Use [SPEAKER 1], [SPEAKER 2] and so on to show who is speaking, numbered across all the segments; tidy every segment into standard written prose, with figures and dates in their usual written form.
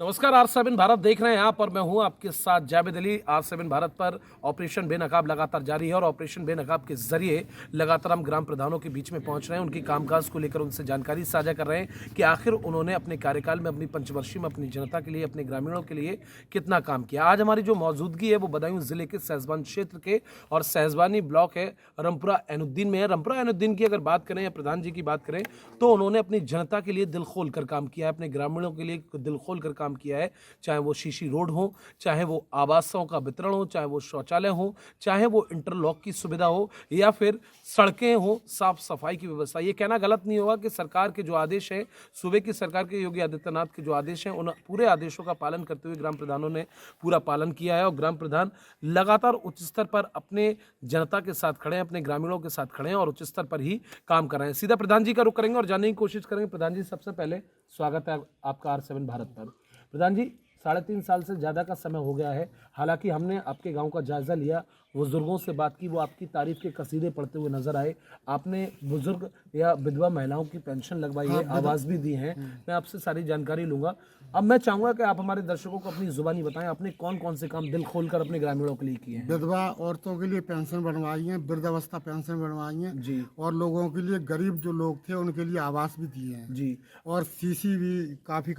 [SPEAKER 1] नमस्कार, R7 भारत देख रहे हैं आप और मैं हूं आपके साथ जावेद अली। R7 भारत पर ऑपरेशन बेनकाब लगातार जारी है और ऑपरेशन बेनकाब के जरिए लगातार हम ग्राम प्रधानों के बीच में पहुंच रहे हैं, उनकी कामकाज को लेकर उनसे जानकारी साझा कर रहे हैं कि आखिर उन्होंने अपने कार्यकाल में, अपनी पंचवर्षीय में अपनी जनता के लिए, अपने ग्रामीणों के लिए कितना काम किया। आज हमारी जो मौजूदगी है वो बदायूं जिले के सहसबान क्षेत्र के और सहसबानी ब्लॉक है रमपुरा ऐनुद्दीन में है। रमपुरा ऐनुद्दीन की अगर बात करें या प्रधान जी की बात करें तो उन्होंने अपनी जनता के लिए दिल खोल कर काम किया है, अपने ग्रामीणों के लिए दिल खोल कर काम किया है। चाहे वो शीशी रोड हो, चाहे वो आवासों का वितरण हो, चाहे वो शौचालय हो, चाहे वो इंटरलॉक की सुविधा हो या फिर सड़कें हो, साफ सफाई की व्यवस्था। ये कहना गलत नहीं होगा कि सरकार के जो आदेश है, सूबे की सरकार के योगी आदित्यनाथ के जो आदेश हैं, उन पूरे आदेशों का पालन करते हुए ग्राम प्रधानों ने पूरा पालन किया है और ग्राम प्रधान लगातार उच्च स्तर पर अपने जनता के साथ खड़े हैं, अपने ग्रामीणों के साथ खड़े हैं और उच्च स्तर पर ही काम कर रहे हैं। सीधा प्रधान जी का रुख करेंगे और जानने की कोशिश करेंगे। प्रधान जी, सबसे पहले स्वागत है आपका R7 भारत पर। प्रधान जी, 3.5 साल से ज़्यादा का समय हो गया है। हालांकि हमने आपके गांव का जायज़ा लिया, बुजुर्गों से बात की, वो आपकी तारीफ के कसीदे पढ़ते हुए नजर आए। आपने बुजुर्ग या विधवा महिलाओं की पेंशन लगवाई है, आवाज़ भी दी है। मैं आपसे सारी जानकारी लूँगा। अब मैं चाहूँगा कि आप हमारे दर्शकों को अपनी जुबानी बताएं, आपने कौन कौन से काम दिल खोल कर अपने ग्रामीणों के लिए किए हैं।
[SPEAKER 2] विधवा औरतों के लिए पेंशन बनवाई है, वृद्धावस्था पेंशन बनवाई है
[SPEAKER 1] जी
[SPEAKER 2] और लोगों के लिए, गरीब जो लोग थे उनके लिए आवास भी दिए हैं
[SPEAKER 1] जी
[SPEAKER 2] और सीसी भी काफी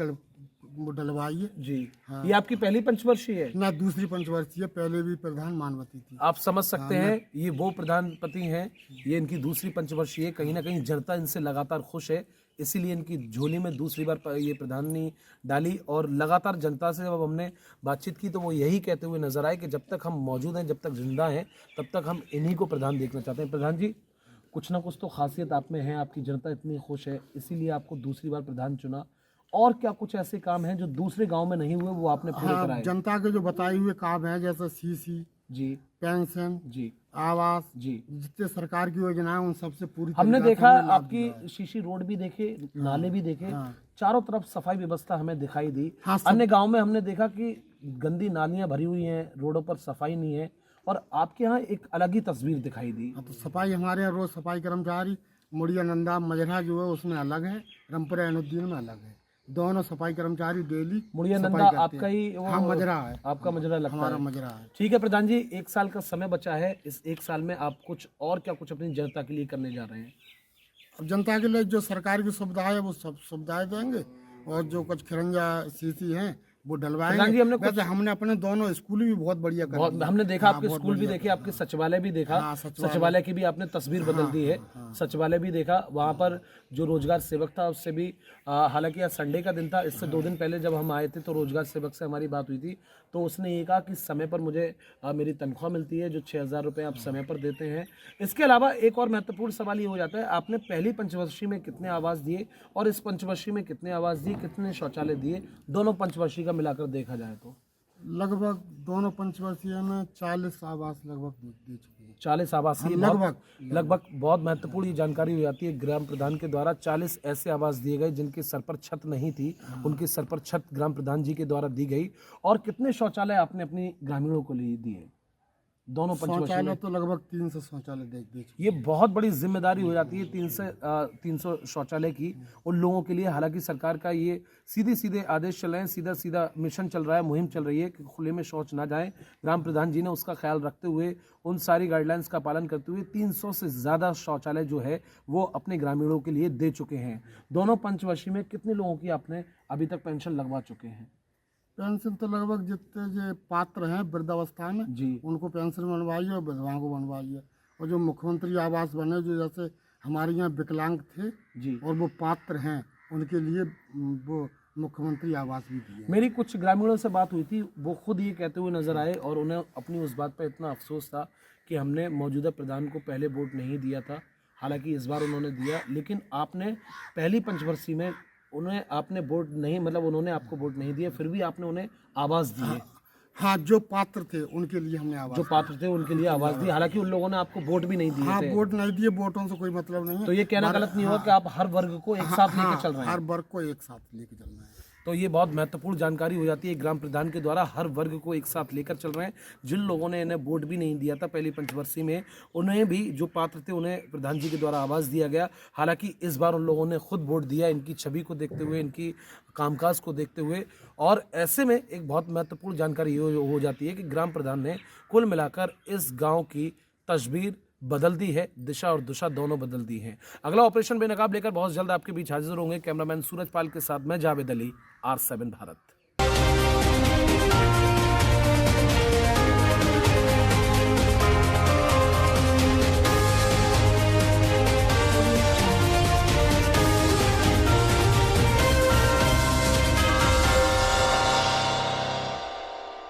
[SPEAKER 2] डलवाई है।
[SPEAKER 1] जी।
[SPEAKER 2] हाँ।
[SPEAKER 1] ये आपकी पहली पंचवर्षीय है?
[SPEAKER 2] ना, दूसरी पंचवर्षीय, पहले भी प्रधान मानवती थी।
[SPEAKER 1] आप समझ सकते हैं, ये वो प्रधानपति हैं, ये इनकी दूसरी पंचवर्षीय है। कहीं ना कहीं जनता इनसे लगातार खुश है, इसीलिए इनकी झोली में दूसरी बार ये प्रधानी डाली। और लगातार जनता से जब हमने बातचीत की तो वो यही कहते हुए नजर आए कि जब तक हम मौजूद हैं, जब तक जिंदा हैं, तब तक हम इन्हीं को प्रधान देखना चाहते हैं। प्रधान जी, कुछ ना कुछ तो खासियत आप में है, आपकी जनता इतनी खुश है, इसीलिए आपको दूसरी बार प्रधान चुना। और क्या कुछ ऐसे काम हैं जो दूसरे गांव में नहीं हुए, वो आपने पूरे
[SPEAKER 2] हाँ,
[SPEAKER 1] कराए?
[SPEAKER 2] जनता के जो बताए हुए काम है, जैसे सीसी,
[SPEAKER 1] जी
[SPEAKER 2] पेंशन,
[SPEAKER 1] जी
[SPEAKER 2] आवास,
[SPEAKER 1] जी।
[SPEAKER 2] जितने सरकार की योजनाएं उन सबसे पूरी
[SPEAKER 1] हमने
[SPEAKER 2] तरीके से
[SPEAKER 1] देखा,
[SPEAKER 2] हमने लाभ दिया है।
[SPEAKER 1] आपकी शीशी रोड भी देखे, नाले भी देखे,
[SPEAKER 2] हाँ।
[SPEAKER 1] चारों तरफ सफाई व्यवस्था हमें दिखाई दी।
[SPEAKER 2] हाँ,
[SPEAKER 1] अन्य गांव में हमने देखा कि गंदी नालियां भरी हुई हैं, रोडों पर सफाई नहीं है, और आपके यहाँ एक अलग ही तस्वीर दिखाई दी।
[SPEAKER 2] हाँ, तो सफाई हमारे यहाँ रोज सफाई कर्मचारी, मुड़िया नंदा मजरा जो है उसमें अलग है, रमपुरा ऐनुद्दीन में अलग है। दोनों सफाई कर्मचारी डेली
[SPEAKER 1] मुड़िया
[SPEAKER 2] सफाई
[SPEAKER 1] नंदा
[SPEAKER 2] करते
[SPEAKER 1] आपका
[SPEAKER 2] हैं।
[SPEAKER 1] ही
[SPEAKER 2] हाँ, मजरा है,
[SPEAKER 1] आपका मजरा लगता
[SPEAKER 2] हमारा
[SPEAKER 1] है।
[SPEAKER 2] मजरा है।
[SPEAKER 1] ठीक है प्रधान जी, 1 साल का समय बचा है, इस 1 साल में आप कुछ और क्या कुछ अपनी जनता के लिए करने जा रहे हैं?
[SPEAKER 2] अब जनता के लिए जो सरकार की सुविधा है वो सब सुविधाएं देंगे और जो कुछ खिरंजा सीसी हैं वो
[SPEAKER 1] प्रधान जी,
[SPEAKER 2] डलवाएंगे। वैसे हमने अपने दोनों स्कूल भी बहुत बढ़िया कर
[SPEAKER 1] बहुत
[SPEAKER 2] दिए।
[SPEAKER 1] हमने देखा,
[SPEAKER 2] हाँ,
[SPEAKER 1] आपके
[SPEAKER 2] बहुत
[SPEAKER 1] स्कूल भी
[SPEAKER 2] बढ़िया
[SPEAKER 1] देखे, आपके सचिवालय भी देखा।
[SPEAKER 2] हाँ,
[SPEAKER 1] सचिवालय की भी आपने तस्वीर बदल दी है। सचिवालय भी देखा, वहाँ पर जो रोजगार सेवक था उससे भी, हालांकि आज संडे का दिन था, इससे 2 दिन पहले जब हम आए थे तो रोजगार सेवक से हमारी बात हुई थी, तो उसने ये कहा कि समय पर मुझे मेरी तनख्वाह मिलती है, जो 6,000 रुपये आप समय पर देते हैं। इसके अलावा एक और महत्वपूर्ण सवाल ये हो जाता है, आपने पहली पंचवर्षीय में कितने आवास दिए और इस पंचवर्षीय में कितने आवास दिए, कितने शौचालय दिए, दोनों पंचवर्षीय का मिलाकर देखा जाए तो?
[SPEAKER 2] लगभग दोनों पंचवर्षीय में 40 आवास लगभग दे चुके हैं।
[SPEAKER 1] 40 आवासीय, लगभग बहुत महत्वपूर्ण ये जानकारी हो जाती है। ग्राम प्रधान के द्वारा 40 ऐसे आवास दिए गए जिनके सर पर छत नहीं थी, उनके सर पर छत ग्राम प्रधान जी के द्वारा दी गई। और कितने शौचालय आपने अपनी ग्रामीणों को लिए दिए दोनों पंचवर्षीय
[SPEAKER 2] शौचालय
[SPEAKER 1] में?
[SPEAKER 2] तो लगभग 300 शौचालय दे चुके।
[SPEAKER 1] ये बहुत बड़ी जिम्मेदारी हो जाती है 300 शौचालय की उन लोगों के लिए। हालांकि सरकार का ये सीधे आदेश चल रहे हैं, सीधा मिशन चल रहा है, मुहिम चल रही है कि खुले में शौच ना जाए। ग्राम प्रधान जी ने उसका ख्याल रखते हुए, उन सारी गाइडलाइंस का पालन करते हुए 300 से ज़्यादा शौचालय जो है वो अपने ग्रामीणों के लिए दे चुके हैं। दोनों पंचवर्षीय में कितने लोगों की आपने अभी तक पेंशन लगवा चुके हैं?
[SPEAKER 2] पेंशन तो लगभग जितने जो पात्र हैं वृद्धावस्था में
[SPEAKER 1] जी
[SPEAKER 2] उनको पेंशन बनवाई है और विधवाओं को बनवाई है। और जो मुख्यमंत्री आवास बने, जो जैसे हमारे यहाँ विकलांग थे
[SPEAKER 1] जी,
[SPEAKER 2] और वो पात्र हैं, उनके लिए वो मुख्यमंत्री आवास भी दिए।
[SPEAKER 1] मेरी कुछ ग्रामीणों से बात हुई थी, वो खुद ये कहते हुए नजर आए और उन्हें अपनी उस बात पर इतना अफसोस था कि हमने मौजूदा प्रधान को पहले वोट नहीं दिया था। हालांकि इस बार उन्होंने दिया, लेकिन आपने पहली पंचवर्षीय में उन्हें आपने वोट नहीं, मतलब उन्होंने आपको वोट नहीं दिया, फिर भी आपने उन्हें आवास दिए।
[SPEAKER 2] हाँ, जो पात्र थे उनके लिए हमने आवास,
[SPEAKER 1] जो पात्र थे उनके लिए आवास दी। हालांकि उन लोगों ने आपको वोट भी नहीं दिए
[SPEAKER 2] हाँ,
[SPEAKER 1] थे।
[SPEAKER 2] वोट नहीं दिए, वोटों से कोई मतलब नहीं है।
[SPEAKER 1] तो ये कहना गलत नहीं होगा कि आप हर वर्ग को एक साथ लेकर चल रहे हैं?
[SPEAKER 2] हर वर्ग को एक साथ लेके चलना है।
[SPEAKER 1] तो ये बहुत महत्वपूर्ण जानकारी हो जाती है ग्राम प्रधान के द्वारा हर वर्ग को एक साथ लेकर चल रहे हैं। जिन लोगों ने इन्हें वोट भी नहीं दिया था पहली पंचवर्षीय में, उन्हें भी जो पात्र थे उन्हें प्रधान जी के द्वारा आवास दिया गया। हालांकि इस बार उन लोगों ने खुद वोट दिया इनकी छवि को देखते हुए, इनकी कामकाज को देखते हुए। और ऐसे में एक बहुत महत्वपूर्ण जानकारी हो जाती है कि ग्राम प्रधान ने कुल मिलाकर इस गाँव की तस्वीर बदल दी है, दिशा और दिशा दोनों बदल दी हैं। अगला ऑपरेशन बेनकाब लेकर बहुत जल्द आपके बीच हाजिर होंगे। कैमरामैन सूरज पाल के साथ मैं जावेद अली, R7 भारत।